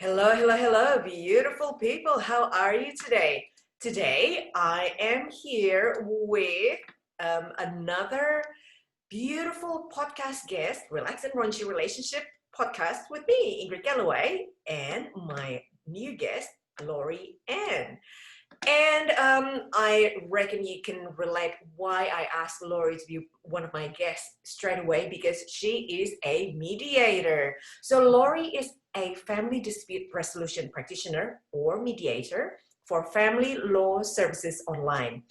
Hello, hello, hello, beautiful people. How are you today? Today, I am here with another beautiful podcast guest, Relax and Raunchy Relationship podcast with me, Ingrid Galloway, and my new guest, Lorrie Ann. And I reckon you can relate why I asked Lorrie to be one of my guests straight away, because she is a mediator. So Lorrie is a family dispute resolution practitioner or mediator for family law services online.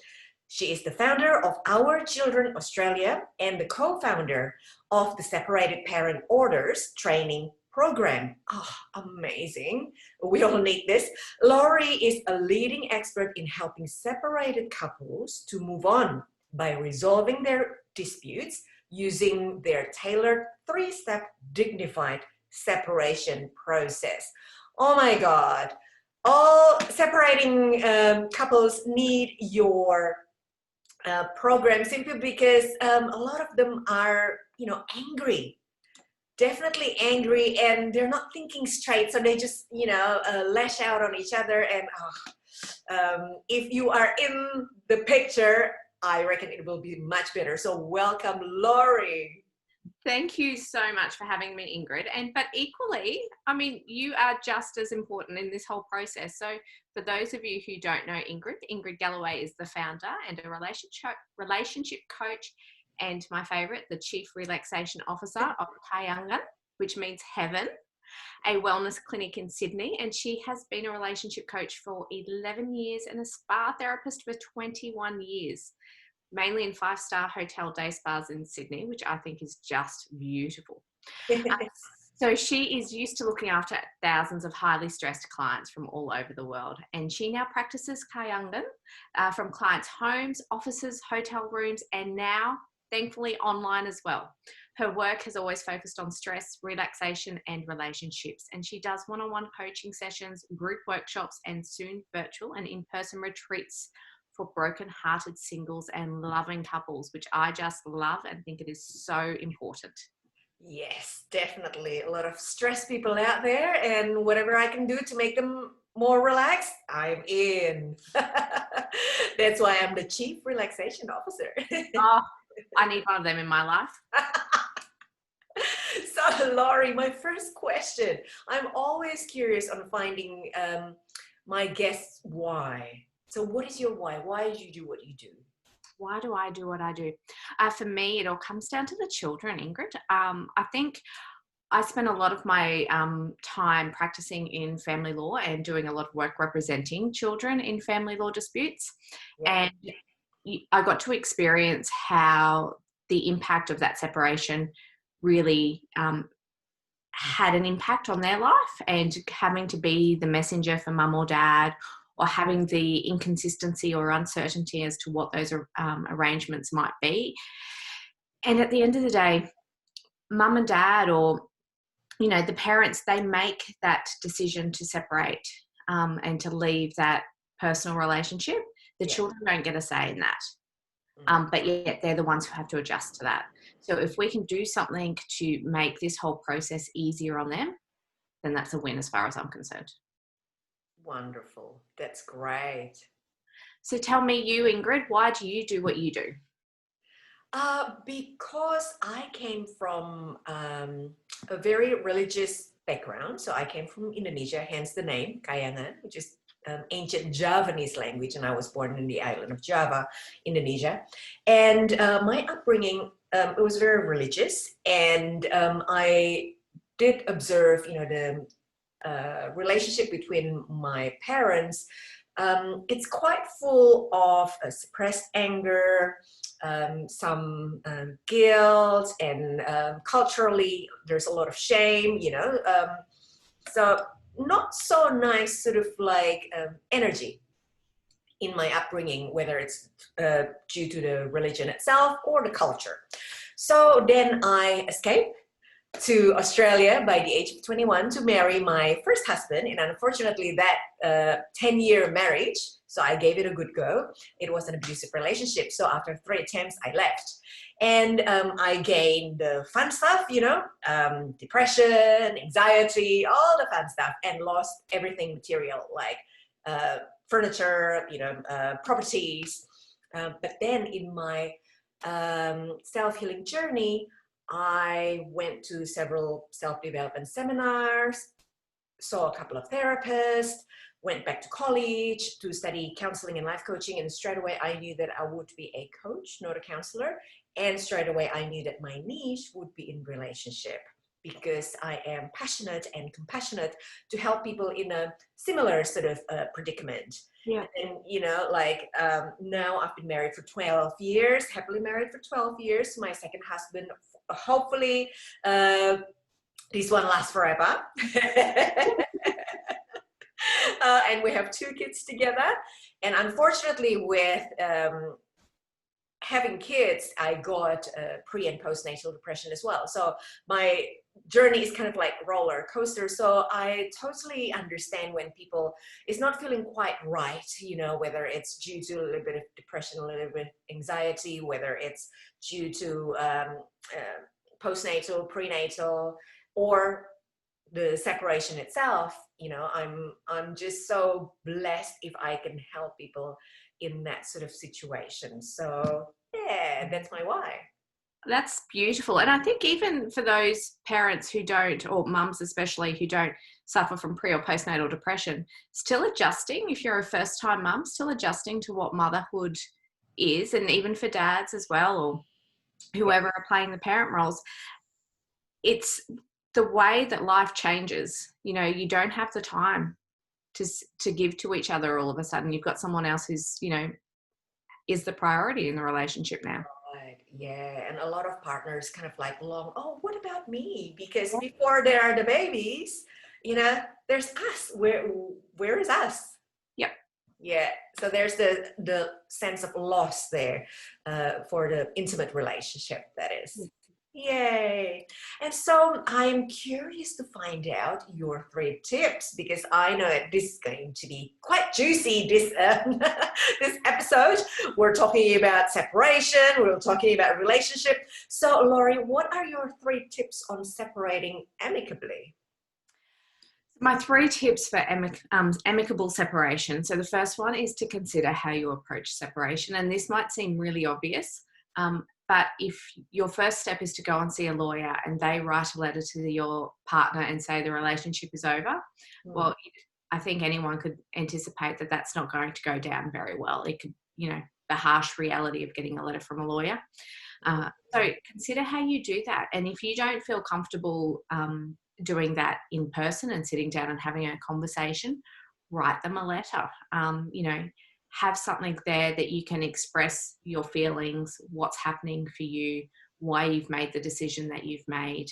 She is the founder of Our Children Australia and the co-founder of the Separated Parent Orders training program. Oh, amazing. We all need this. Lorrie is a leading expert in helping separated couples to move on by resolving their disputes using their tailored three-step dignified separation process. Oh my God. All separating couples need your program simply because a lot of them are, angry, definitely angry, and they're not thinking straight, so they just lash out on each other. And if you are in the picture, I reckon it will be much better. So welcome, Lorrie. Thank you so much for having me, Ingrid. But equally, I mean, you are just as important in this whole process. So for those of you who don't know Ingrid Galloway is the founder and a relationship coach, and my favorite, the Chief Relaxation Officer of KAHYANGAN, which means heaven, a wellness clinic in Sydney. And she has been a relationship coach for 11 years and a spa therapist for 21 years. Mainly in 5-star hotel day spas in Sydney, which I think is just beautiful. So she is used to looking after thousands of highly stressed clients from all over the world. And she now practices KAHYANGAN from clients' homes, offices, hotel rooms, and now, thankfully, online as well. Her work has always focused on stress, relaxation, and relationships. And she does one-on-one coaching sessions, group workshops, and soon virtual and in-person retreats for broken-hearted singles and loving couples, which I just love and think it is so important. Yes, definitely. A lot of stressed people out there, and whatever I can do to make them more relaxed, I'm in. That's why I'm the Chief Relaxation Officer. Oh, I need one of them in my life. So, Lorrie, my first question. I'm always curious on finding my guests' why. So what is your why? Why do you do what you do? Why do I do what I do? For me, it all comes down to the children, Ingrid. I think I spend a lot of my time practicing in family law and doing a lot of work representing children in family law disputes. Yeah. And I got to experience how the impact of that separation really had an impact on their life, and having to be the messenger for mum or dad, or having the inconsistency or uncertainty as to what those arrangements might be. And at the end of the day, mum and dad, or, the parents, they make that decision to separate and to leave that personal relationship. The children don't get a say in that. But yet they're the ones who have to adjust to that. So if we can do something to make this whole process easier on them, then that's a win as far as I'm concerned. Wonderful. That's great. So tell me, you, Ingrid, why do you do what you do? Because I came from a very religious background. So I came from Indonesia, hence the name KAHYANGAN, which is ancient Javanese language, and I was born in the island of Java, Indonesia. And my upbringing, it was very religious, and I did observe, the relationship between my parents. It's quite full of suppressed anger, some guilt, and culturally there's a lot of shame, so not so nice sort of like energy in my upbringing, whether it's due to the religion itself or the culture. So then I escaped to Australia by the age of 21 to marry my first husband. And unfortunately, that 10-year marriage, so I gave it a good go. It was an abusive relationship. So after 3 attempts, I left. And I gained the fun stuff, depression, anxiety, all the fun stuff, and lost everything material like furniture, properties. But then in my self-healing journey, I went to several self-development seminars, saw a couple of therapists, went back to college to study counseling and life coaching, and straight away I knew that I would be a coach, not a counselor, and straight away I knew that my niche would be in relationship, because I am passionate and compassionate to help people in a similar sort of predicament. Yeah. And now I've been married for 12 years, happily married for 12 years. My second husband, hopefully this one lasts forever. And we have 2 kids together. And unfortunately, with having kids, I got pre and postnatal depression as well. So my journey is kind of like roller coaster. So I totally understand when people is not feeling quite right, whether it's due to a little bit of depression, a little bit of anxiety, whether it's due to postnatal, prenatal, or the separation itself. I'm just so blessed if I can help people in that sort of situation. So yeah, that's my why. That's beautiful. And I think even for those parents who don't, or mums especially, who don't suffer from pre or postnatal depression, still adjusting, if you're a first time mum, still adjusting to what motherhood is, and even for dads as well, or whoever are playing the parent roles, it's the way that life changes. You don't have the time to give to each other all of a sudden. You've got someone else who's, is the priority in the relationship now. Right. Yeah. And a lot of partners kind of like oh, what about me? Because before there are the babies, there's us. Where is us? Yep. Yeah. So there's the sense of loss there for the intimate relationship, that is. Yay. And so I'm curious to find out your 3 tips, because I know that this is going to be quite juicy, this this episode. We're talking about separation, we're talking about relationship. So Lorrie, what are your 3 tips on separating amicably? My 3 tips for amicable separation. So the first one is to consider how you approach separation. And this might seem really obvious, but if your first step is to go and see a lawyer and they write a letter to your partner and say the relationship is over, well, I think anyone could anticipate that that's not going to go down very well. It could, the harsh reality of getting a letter from a lawyer. So consider how you do that. And if you don't feel comfortable doing that in person and sitting down and having a conversation, write them a letter. Have something there that you can express your feelings, what's happening for you, why you've made the decision that you've made.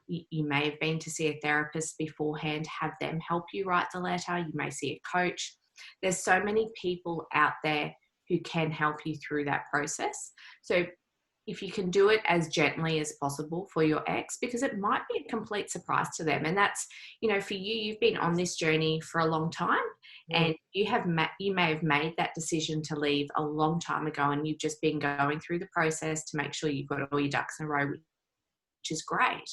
You may have been to see a therapist beforehand, have them help you write the letter. You may see a coach. There's so many people out there who can help you through that process. So if you can do it as gently as possible for your ex, because it might be a complete surprise to them. And that's, for you, you've been on this journey for a long time, and you may have made that decision to leave a long time ago, and you've just been going through the process to make sure you've got all your ducks in a row, which is great.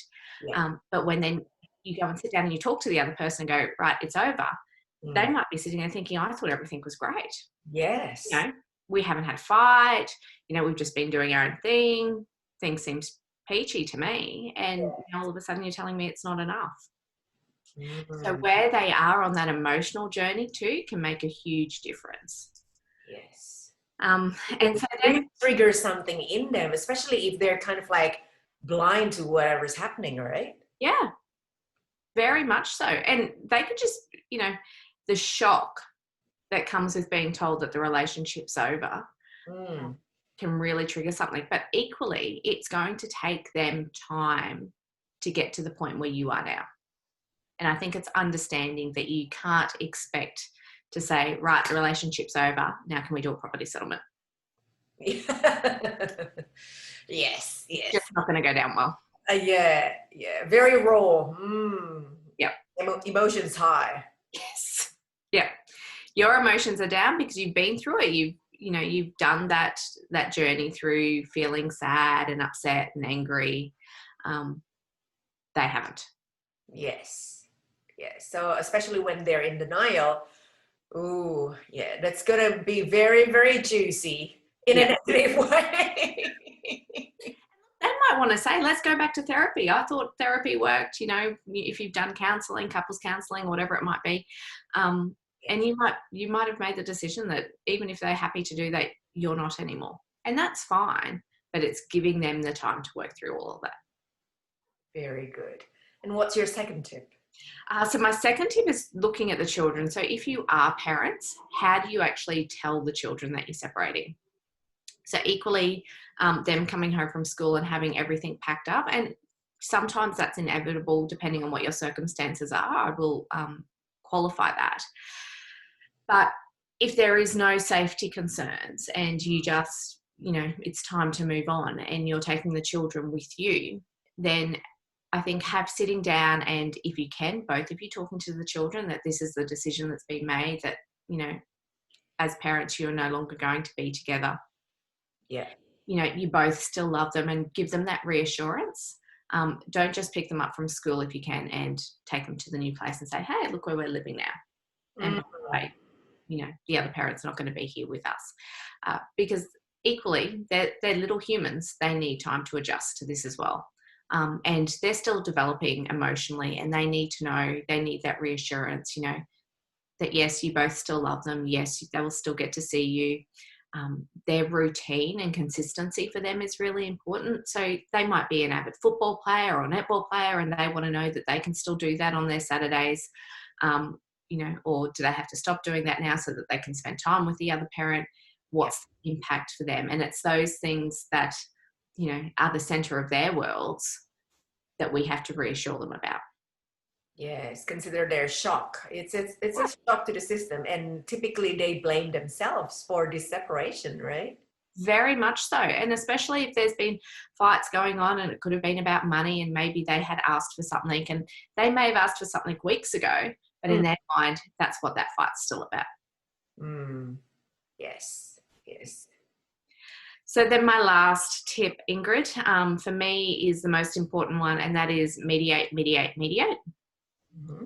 But when then you go and sit down and you talk to the other person and go, right, it's over, they might be sitting there thinking, I thought everything was great. Yes. We haven't had a fight, we've just been doing our own thing. Things seems peachy to me. And all of a sudden you're telling me it's not enough. So where they are on that emotional journey too can make a huge difference. Yes. And so then trigger something in them, especially if they're kind of like blind to whatever's happening, right? Yeah, very much so. And they could just, the shock that comes with being told that the relationship's over can really trigger something. But equally, it's going to take them time to get to the point where you are now. And I think it's understanding that you can't expect to say, right, the relationship's over, now can we do a property settlement? Yes. It's just not going to go down well. Yeah, yeah, very raw. Yep. Emotions high. Yes. Yeah. Your emotions are down because you've been through it. You've done that journey through feeling sad and upset and angry. They haven't. Yes. Yes. So especially when they're in denial, ooh, yeah, that's gonna be very, very juicy in a negative way. They might want to say, let's go back to therapy. I thought therapy worked, if you've done counseling, couples counseling, whatever it might be. And you might have made the decision that even if they're happy to do that, you're not anymore. And that's fine, but it's giving them the time to work through all of that. Very good. And what's your second tip? So my second tip is looking at the children. So if you are parents, how do you actually tell the children that you're separating? So equally, them coming home from school and having everything packed up, and sometimes that's inevitable depending on what your circumstances are. I will qualify that. But if there is no safety concerns and you just, it's time to move on and you're taking the children with you, then I think have sitting down, and if you can, both of you talking to the children that this is the decision that's been made, that, as parents, you're no longer going to be together. Yeah. You both still love them, and give them that reassurance. Don't just pick them up from school if you can and take them to the new place and say, hey, look where we're living now. And by the way, the other parent's not going to be here with us. Because equally, they're little humans. They need time to adjust to this as well. And they're still developing emotionally, and they need to know, they need that reassurance, that yes, you both still love them. Yes, they will still get to see you. Their routine and consistency for them is really important. So they might be an avid football player or a netball player, and they want to know that they can still do that on their Saturdays, or do they have to stop doing that now so that they can spend time with the other parent? What's the impact for them? And it's those things that, are the center of their worlds that we have to reassure them about. Yes, consider their shock. It's a shock to the system, and typically they blame themselves for this separation, right? Very much so. And especially if there's been fights going on and it could have been about money, and maybe they had asked for something and they may have asked for something weeks ago, but in their mind, that's what that fight's still about. Yes, yes. So then my last tip, Ingrid, for me is the most important one, and that is mediate, mediate, mediate.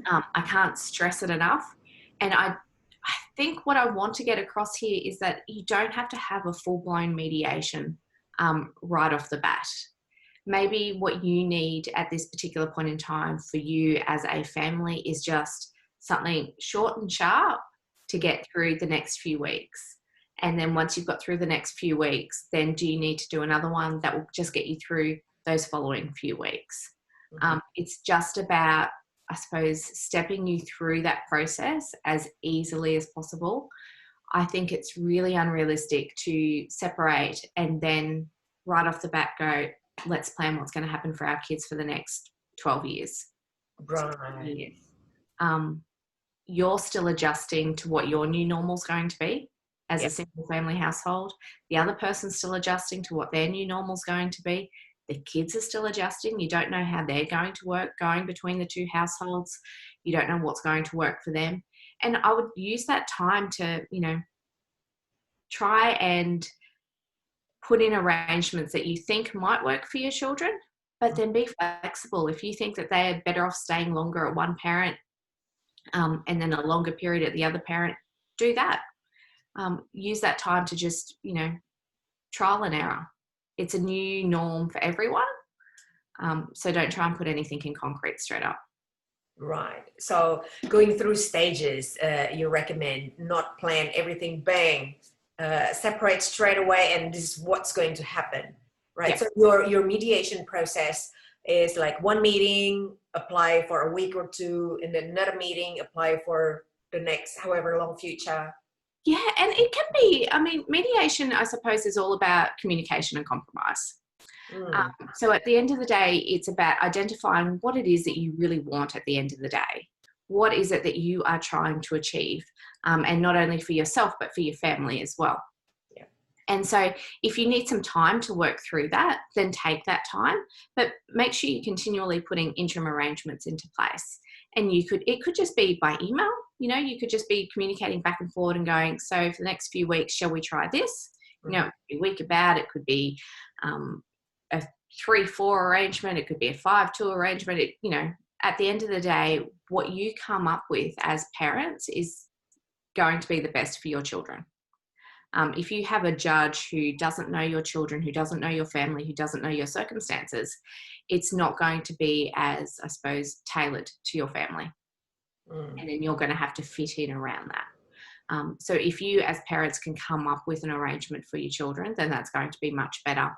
I can't stress it enough. And I think what I want to get across here is that you don't have to have a full-blown mediation right off the bat. Maybe what you need at this particular point in time for you as a family is just something short and sharp to get through the next few weeks. And then once you've got through the next few weeks, then do you need to do another one that will just get you through those following few weeks? It's just about, I suppose, stepping you through that process as easily as possible. I think it's really unrealistic to separate and then right off the bat go, let's plan what's going to happen for our kids for the next 12 years. Right. You're still adjusting to what your new normal is going to be as a single family household. The other person's still adjusting to what their new normal is going to be. The kids are still adjusting. You don't know how they're going to work going between the two households. You don't know what's going to work for them. And I would use that time to, try and put in arrangements that you think might work for your children, but then be flexible. If you think that they're better off staying longer at one parent and then a longer period at the other parent, do that. Use that time to just, trial and error. It's a new norm for everyone. So don't try and put anything in concrete straight up. Right. So going through stages, you recommend not plan everything bang, separate straight away, and this is what's going to happen, right? Yep. So your mediation process is like one meeting, apply for a week or two, and then another meeting, apply for the next however long future. Yeah, and it can be, mediation, I suppose, is all about communication and compromise. So at the end of the day, it's about identifying what it is that you really want at the end of the day. What is it that you are trying to achieve? And not only for yourself, but for your family as well. Yeah. And so if you need some time to work through that, then take that time, but make sure you're continually putting interim arrangements into place. And it could just be by email, you could just be communicating back and forward and going, so for the next few weeks, shall we try this? It could be a week about, it could be a 3-4 arrangement, it could be a 5-2 arrangement. At the end of the day, what you come up with as parents is going to be the best for your children. If you have a judge who doesn't know your children, who doesn't know your family, who doesn't know your circumstances, it's not going to be as, I suppose, tailored to your family. And then you're going to have to fit in around that. So if you as parents can come up with an arrangement for your children, then that's going to be much better.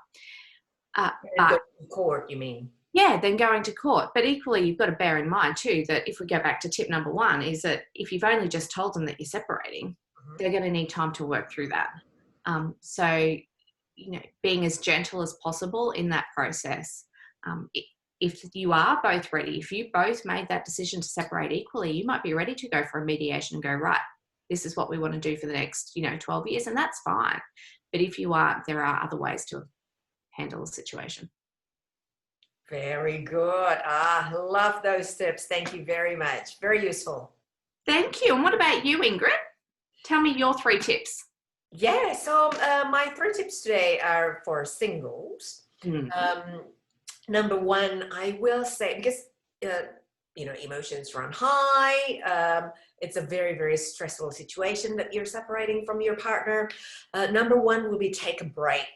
But go to court, you mean? Yeah, then going to court. But equally, you've got to bear in mind too that if we go back to tip number 1, is that if you've only just told them that you're separating, they're going to need time to work through that. So, being as gentle as possible in that process. If you are both ready, if you both made that decision to separate equally, you might be ready to go for a mediation and go, right, this is what we want to do for the next, 12 years, and that's fine. But if you aren't, there are other ways to handle the situation. Very good. Love those tips. Thank you very much. Very useful. Thank you. And what about you, Ingrid? Tell me your 3 tips. Yeah, so my 3 tips today are for singles. Number 1, I will say, because, emotions run high. It's a very, very stressful situation that you're separating from your partner. Number 1 will be take a break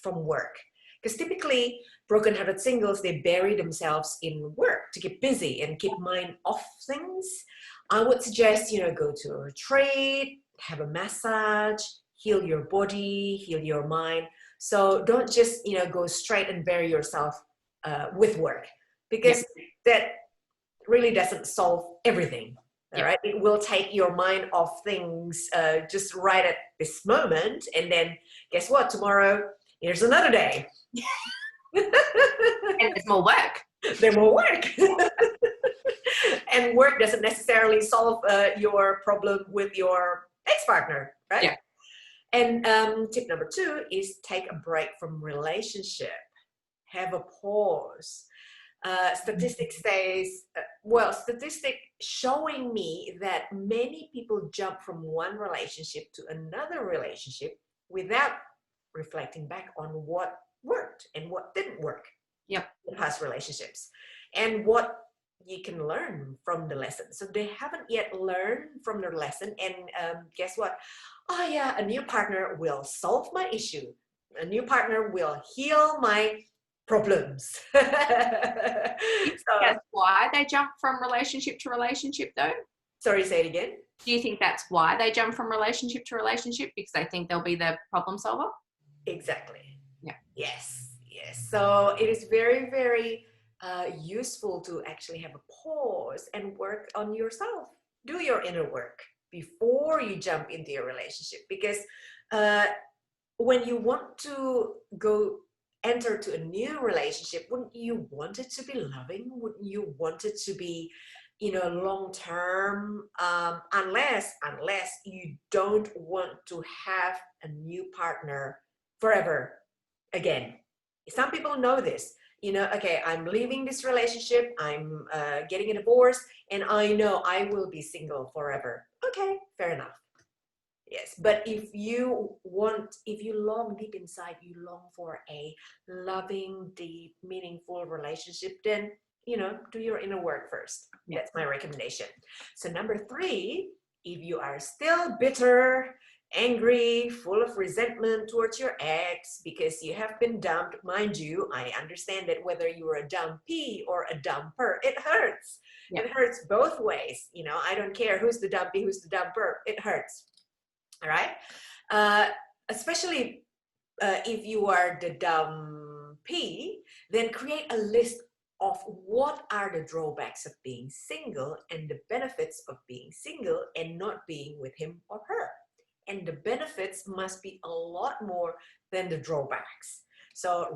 from work. Because typically, broken-hearted singles, they bury themselves in work to get busy and keep mind off things. I would suggest, go to a retreat, have a massage, heal your body, heal your mind. So don't just, go straight and bury yourself with work, because that really doesn't solve everything. All right. It will take your mind off things just right at this moment. And then guess what? Tomorrow, here's another day. And there's more work. There's more work. And work doesn't necessarily solve your problem with your ex-partner, right? Yeah. And tip number 2 is take a break from relationship. Have a pause. Statistics showing me that many people jump from one relationship to another relationship without reflecting back on what worked and what didn't work in past relationships, and what you can learn from the lesson. So they haven't yet learned from their lesson, and guess what? Oh yeah, a new partner will solve my issue. A new partner will heal my problems. So, that's why they jump from relationship to relationship, though? Sorry, say it again. Do you think that's why they jump from relationship to relationship? Because they think they'll be the problem solver? Exactly. Yeah. Yes. So it is very, very useful to actually have a pause and work on yourself. Do your inner work before you jump into your relationship, because when you want to enter to a new relationship, wouldn't you want it to be loving? Wouldn't you want it to be, long term? Unless you don't want to have a new partner forever again. Some people know this. Okay, I'm leaving this relationship, I'm getting a divorce, and I know I will be single forever. Okay, fair enough. Yes, but if you long deep inside, you long for a loving, deep, meaningful relationship, then, do your inner work first. Yeah. That's my recommendation. So number 3, if you are still bitter, angry, full of resentment towards your ex because you have been dumped, mind you, I understand that whether you were a dumpee or a dumper, it hurts. Yeah. It hurts both ways. I don't care who's the dumpee, who's the dumper, it hurts. All right. Especially if you are the dumpee, then create a list of what are the drawbacks of being single and the benefits of being single and not being with him or her. And the benefits must be a lot more than the drawbacks. So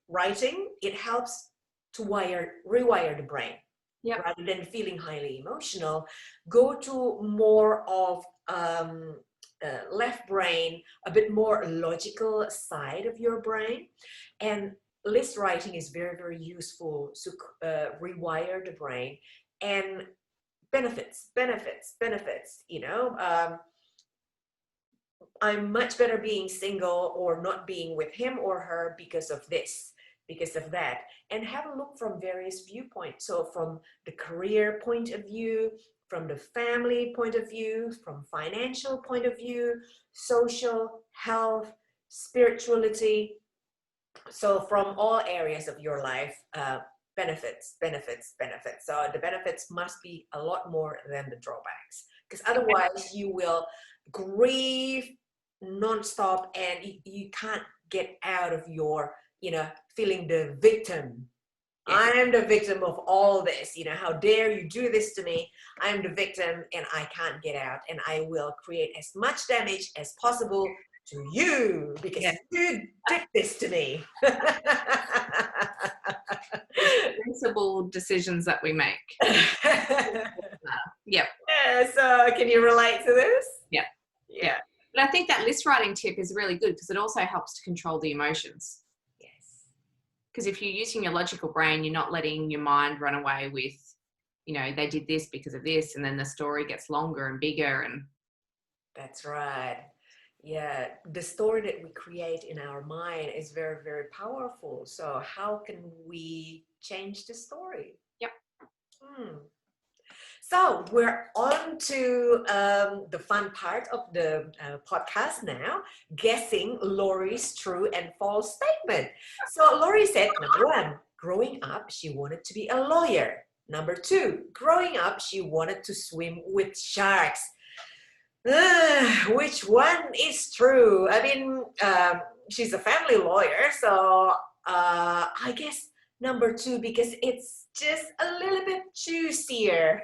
writing, it helps to rewire the brain. Yep. Rather than feeling highly emotional, go to more of left brain, a bit more logical side of your brain. And list writing is very, very useful to rewire the brain, and benefits, you know. I'm much better being single or not being with him or her because of this, because of that. And have a look from various viewpoints. So from the career point of view, from the family point of view, from financial point of view, social, health, spirituality. So from all areas of your life, benefits. So the benefits must be a lot more than the drawbacks, because otherwise you will grieve nonstop, and you can't get out of your, you know, feeling the victim. Yeah. I am the victim of all this, you know, how dare you do this to me? I am the victim and I can't get out, and I will create as much damage as possible to you because you did this to me. Sensible decisions that we make. Yep. Yeah, so can you relate to this? Yeah. Yeah. But I think that list writing tip is really good because it also helps to control the emotions. Yes. Because if you're using your logical brain, you're not letting your mind run away with, you know, they did this because of this, and then the story gets longer and bigger. And that's right. Yeah, the story that we create in our mind is very, very powerful. So how can we change the story? Yep. So we're on to the fun part of the podcast now, guessing Lorrie's true and false statement. So Lorrie said, number 1, growing up, she wanted to be a lawyer. Number 2, growing up, she wanted to swim with sharks. Which one is true? I mean, she's a family lawyer, so I guess number 2, because it's just a little bit juicier.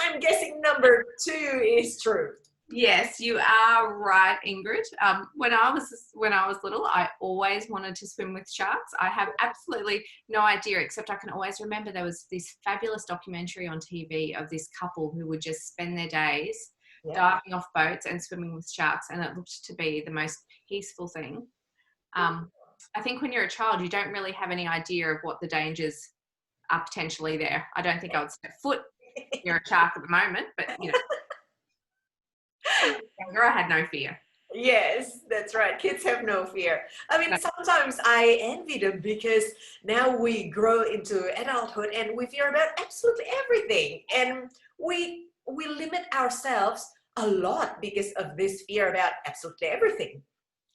I'm guessing number 2 is true. Yes, you are right, Ingrid. When I was little, I always wanted to swim with sharks. I have absolutely no idea, except I can always remember there was this fabulous documentary on TV of this couple who would just spend their days diving off boats and swimming with sharks, and it looked to be the most peaceful thing. I think when you're a child, you don't really have any idea of what the dangers are potentially there. I don't think I would step foot near a shark at the moment, but you know, I had no fear. Yes, that's right. Kids have no fear. I mean, sometimes I envy them because now we grow into adulthood and we fear about absolutely everything, and we limit ourselves a lot because of this fear about absolutely everything.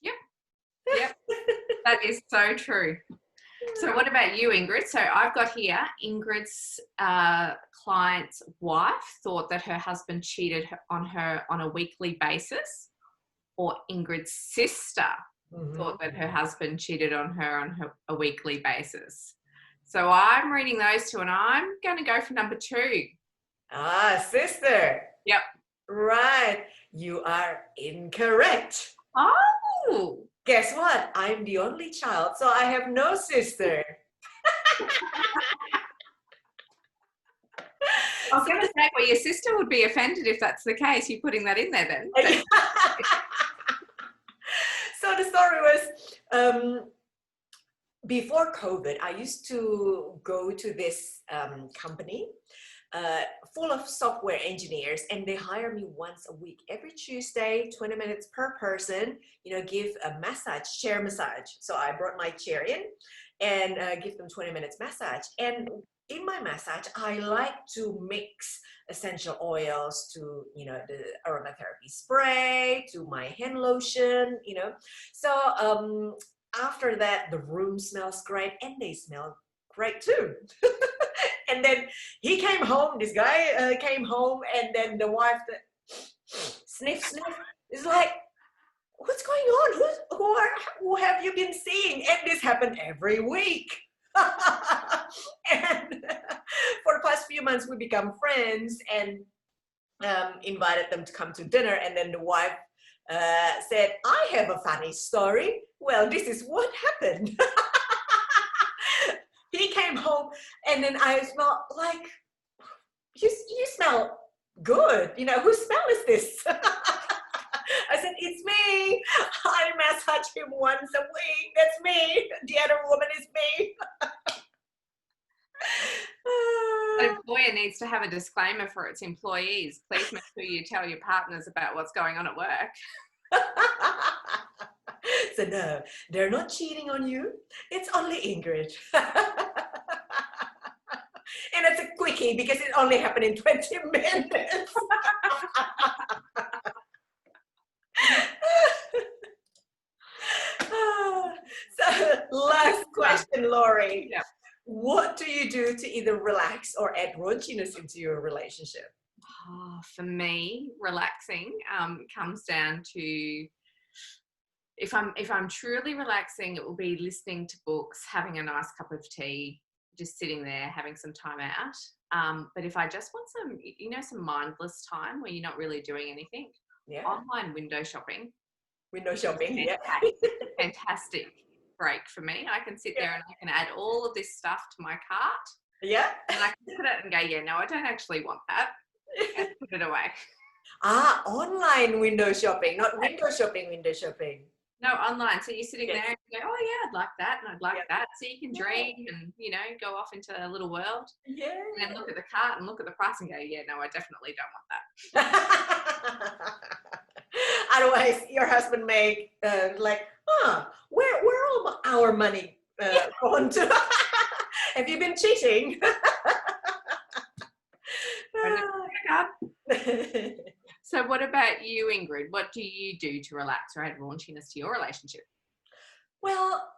Yep. That is so true. So what about you, Ingrid? So I've got here, Ingrid's client's wife thought that her husband cheated on her on a weekly basis, or Ingrid's sister thought that her husband cheated on her on a weekly basis. So I'm reading those two, and I'm going to go for number 2. Sister. Yep. Right. You are incorrect. Oh. Guess what? I'm the only child, so I have no sister. I was going to say, well, your sister would be offended if that's the case. You're putting that in there then. So the story was, before COVID, I used to go to this company full of software engineers, and they hire me once a week, every Tuesday, 20 minutes per person, you know, give a massage, chair massage. So I brought my chair in and give them 20 minutes massage. And in my massage, I like to mix essential oils to, you know, the aromatherapy spray, to my hand lotion, you know. So after that, the room smells great and they smell great too. And then he came home, this guy came home, and then the wife sniff, is like, what's going on? Who have you been seeing? And this happened every week. And for the past few months, we become friends and invited them to come to dinner. And then the wife said, I have a funny story. Well, this is what happened. He came home, and then I smelled like, you smell good. You know, whose smell is this? it's me. I massage him once a week. That's me. The other woman is me. An employer needs to have a disclaimer for its employees. Please make sure you tell your partners about what's going on at work. So no, they're not cheating on you. It's only Ingrid. And it's a quickie because it only happened in 20 minutes. So last question, Lorrie. Yeah. What do you do to either relax or add raunchiness into your relationship? Oh, for me, relaxing comes down to if I'm truly relaxing, it will be listening to books, having a nice cup of tea, just sitting there having some time out. But if I just want some mindless time where you're not really doing anything, online window shopping. Window shopping, yeah. Fantastic break for me. I can sit there and I can add all of this stuff to my cart. Yeah. And I can look at it and go, yeah, no, I don't actually want that. And put it away. Online window shopping, not window shopping, window shopping. No, online. So you're sitting there and you go, oh yeah, I'd like that and I'd like that. So you can dream and, go off into a little world. Yeah. And then look at the cart and look at the price and go, yeah, no, I definitely don't want that. Otherwise, your husband may where all our money gone to? Have you been cheating? So what about you, Ingrid? What do you do to relax or add raunchiness to your relationship? Well,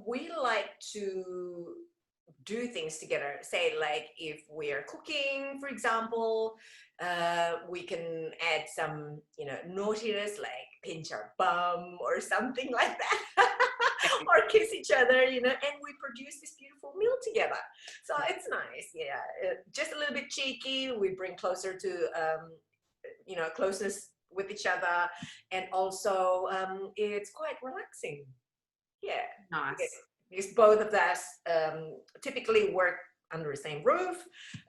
we like to do things together. Say, like if we are cooking, for example, we can add some, naughtiness, like pinch our bum or something like that. Or kiss each other, and we produce this beautiful meal together. So it's nice, just a little bit cheeky. We bring closer to, closeness with each other, and also it's quite relaxing. Yeah, nice. Because both of us typically work under the same roof.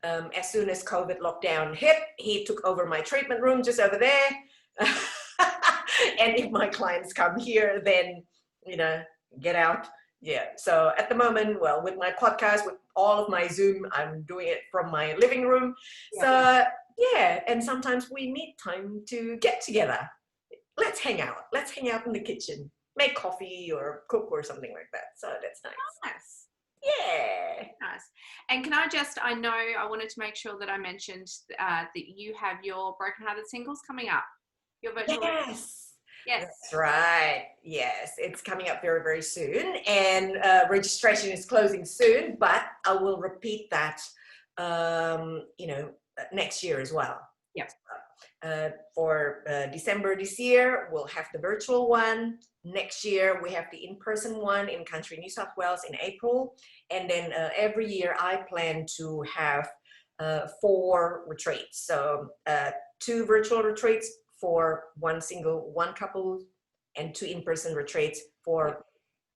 As soon as COVID lockdown hit, he took over my treatment room just over there. And if my clients come here, then get out. Yeah. So at the moment, well, with my podcast, with all of my Zoom, I'm doing it from my living room. So and sometimes we need time to get together. Let's hang out. Let's hang out in the kitchen, make coffee or cook or something like that. So that's nice. Nice. Yeah. Nice. And can I know I wanted to make sure that I mentioned that you have your Broken Hearted Singles coming up. Your virtual. Yes. Yes. That's right. Yes, it's coming up very, very soon, and registration is closing soon. But I will repeat that, next year as well. Yes. For December this year, we'll have the virtual one. Next year, we have the in-person one in Country New South Wales in April, and then every year I plan to have 4 retreats. So 2 virtual retreats for one couple, and 2 in-person retreats for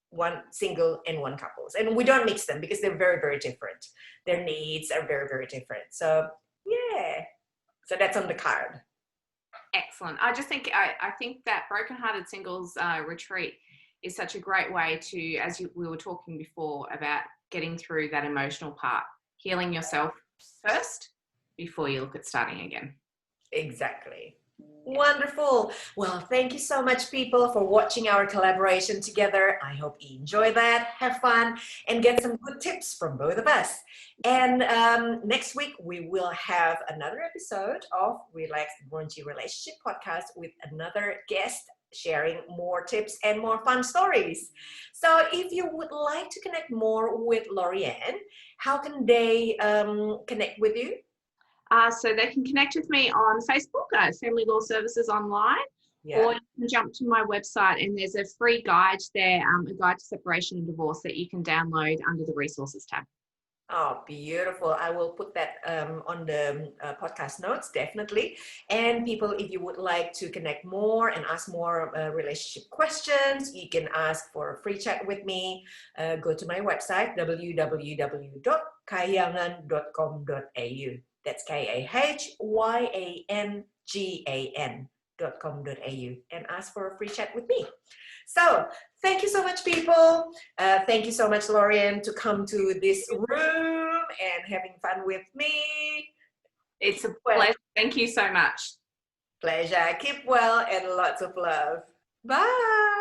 1 single and 1 couples. And we don't mix them because they're very, very different. Their needs are very, very different. So so that's on the card. Excellent. I think that Broken Hearted Singles retreat is such a great way to, as we were talking before, about getting through that emotional part, healing yourself first before you look at starting again. Exactly. Wonderful. Well, thank you so much, people, for watching our collaboration together. I hope you enjoy that, have fun, and get some good tips from both of us. And next week, we will have another episode of Relaxed Raunchy Relationship Podcast with another guest sharing more tips and more fun stories. So if you would like to connect more with Lorrie Ann, how can they connect with you? So they can connect with me on Facebook, Family Law Services Online, or you can jump to my website and there's a free guide there, a guide to separation and divorce that you can download under the resources tab. Oh, beautiful. I will put that on the podcast notes, definitely. And people, if you would like to connect more and ask more relationship questions, you can ask for a free chat with me. Go to my website, www.kahyangan.com.au. That's KAHYANGAN. www.raunchy.com.au and ask for a free chat with me. So thank you so much, people. Thank you so much, Lorrie Ann, to come to this room and having fun with me. It's a pleasure. Thank you so much. Pleasure. Keep well and lots of love. Bye.